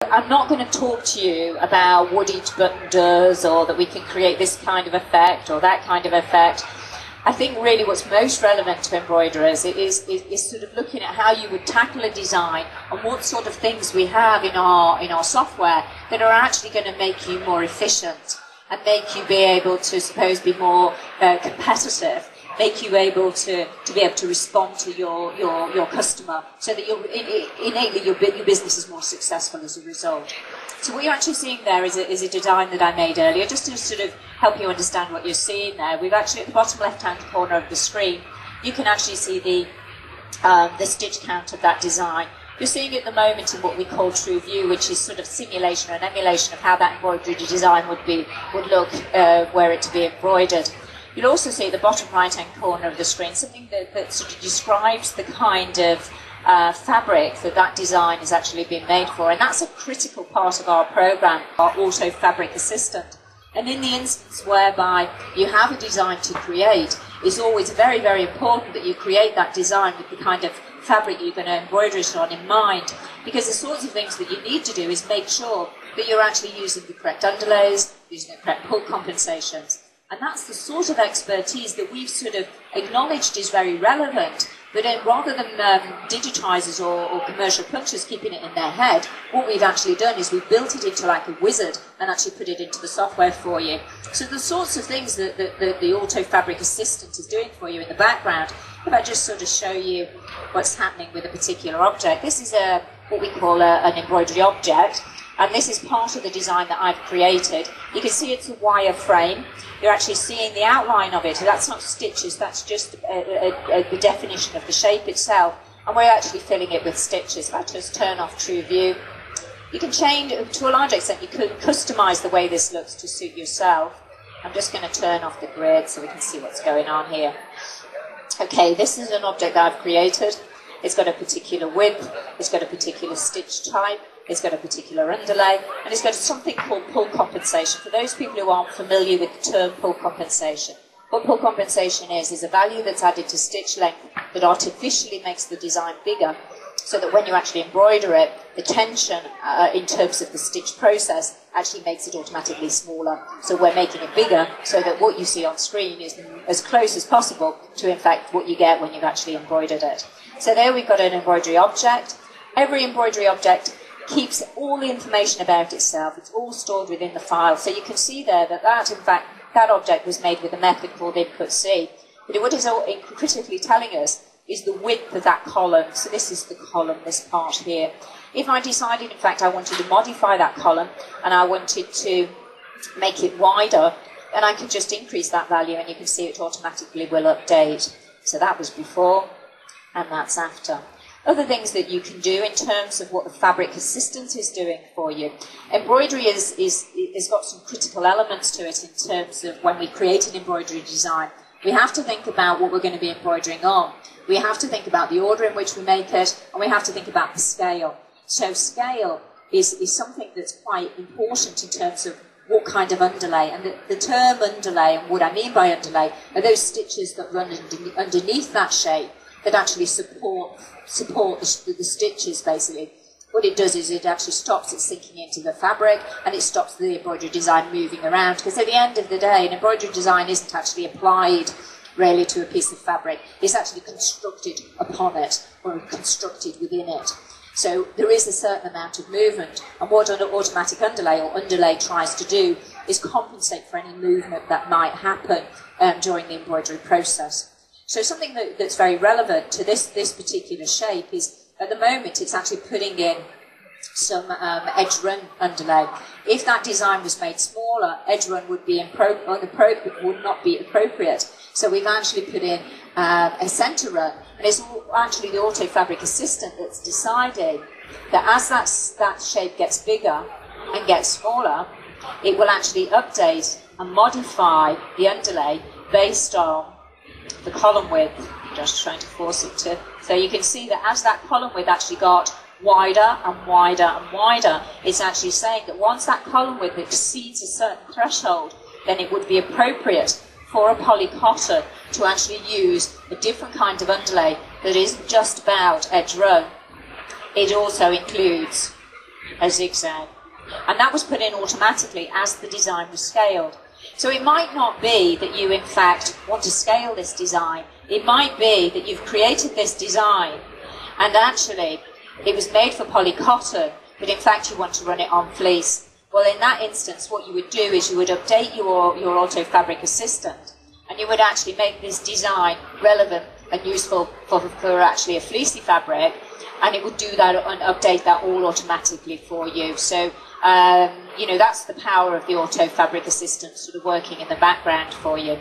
I'm not going to talk to you about what each button does, or that we can create this kind of effect or that kind of effect. I think really what's most relevant to embroiderers is sort of looking at how you would tackle a design and what sort of things we have in our software that are actually going to make you more efficient and make you be able to, suppose, be more competitive, make you able to be able to respond to your customer, so that innately your business is more successful as a result. So what you're actually seeing there is a design that I made earlier, just to sort of help you understand what you're seeing there. We've actually, at the bottom left-hand corner of the screen, you can actually see the stitch count of that design. You're seeing at the moment in what we call true view, which is sort of simulation or an emulation of how that embroidery design would look were it to be embroidered. You'll also see at the bottom right-hand corner of the screen something that sort of describes the kind of fabric that design has actually been made for, and that's a critical part of our program, our Auto Fabric Assistant. And in the instance whereby you have a design to create, it's always very, very important that you create that design with the kind of fabric you're going to embroider it on in mind, because the sorts of things that you need to do is make sure that you're actually using the correct underlays, using the correct pull compensations. And that's the sort of expertise that we've sort of acknowledged is very relevant, but then rather than digitizers or commercial punchers keeping it in their head, what we've actually done is we've built it into like a wizard and actually put it into the software for you. So the sorts of things that the Auto Fabric Assistant is doing for you in the background, if I just sort of show you what's happening with a particular object. This is what we call an embroidery object. And this is part of the design that I've created. You can see it's a wire frame. You're actually seeing the outline of it. That's not stitches, that's just the definition of the shape itself. And we're actually filling it with stitches. If I just turn off True View, you can change, to a large extent, you can customize the way this looks to suit yourself. I'm just going to turn off the grid so we can see what's going on here. Okay, this is an object that I've created. It's got a particular width, it's got a particular stitch type, it's got a particular underlay, and it's got something called pull compensation. For those people who aren't familiar with the term pull compensation, what pull compensation is a value that's added to stitch length that artificially makes the design bigger, so that when you actually embroider it, the tension in terms of the stitch process actually makes it automatically smaller. So we're making it bigger so that what you see on screen is as close as possible to, in fact, what you get when you've actually embroidered it. So there we've got an embroidery object. Every embroidery object keeps all the information about itself. It's all stored within the file. So you can see there that in fact, that object was made with a method called input C. But what is critically telling us is the width of that column. So this is the column, this part here. If I decided, in fact, I wanted to modify that column and I wanted to make it wider, then I could just increase that value and you can see it automatically will update. So that was before and that's after. Other things that you can do in terms of what the Fabric Assistant is doing for you. Embroidery is got some critical elements to it in terms of when we create an embroidery design. We have to think about what we're going to be embroidering on. We have to think about the order in which we make it, and we have to think about the scale. So scale is something that's quite important in terms of what kind of underlay. And the term underlay, and what I mean by underlay, are those stitches that run underneath that shape that actually support the stitches, basically. What it does is it actually stops it sinking into the fabric and it stops the embroidery design moving around, because at the end of the day, an embroidery design isn't actually applied really to a piece of fabric. It's actually constructed upon it or constructed within it. So there is a certain amount of movement, and what an automatic underlay or underlay tries to do is compensate for any movement that might happen during the embroidery process. So something that's very relevant to this particular shape is, at the moment, it's actually putting in some edge run underlay. If that design was made smaller, edge run would not be appropriate. So we've actually put in a centre run, and it's actually the Auto Fabric Assistant that's decided that as that shape gets bigger and gets smaller, it will actually update and modify the underlay based on the column width. I'm just trying to force it to. So you can see that as that column width actually got wider and wider and wider, it's actually saying that once that column width exceeds a certain threshold, then it would be appropriate for a polycotton to actually use a different kind of underlay that isn't just about edge run. It also includes a zigzag. And that was put in automatically as the design was scaled. So it might not be that you, in fact, want to scale this design. It might be that you've created this design and actually it was made for polycotton, but in fact you want to run it on fleece. Well, in that instance, what you would do is you would update your auto fabric assistant, and you would actually make this design relevant and useful for actually a fleecy fabric, and it would do that and update that all automatically for you. So, you know, that's the power of the auto fabric assistant sort of working in the background for you.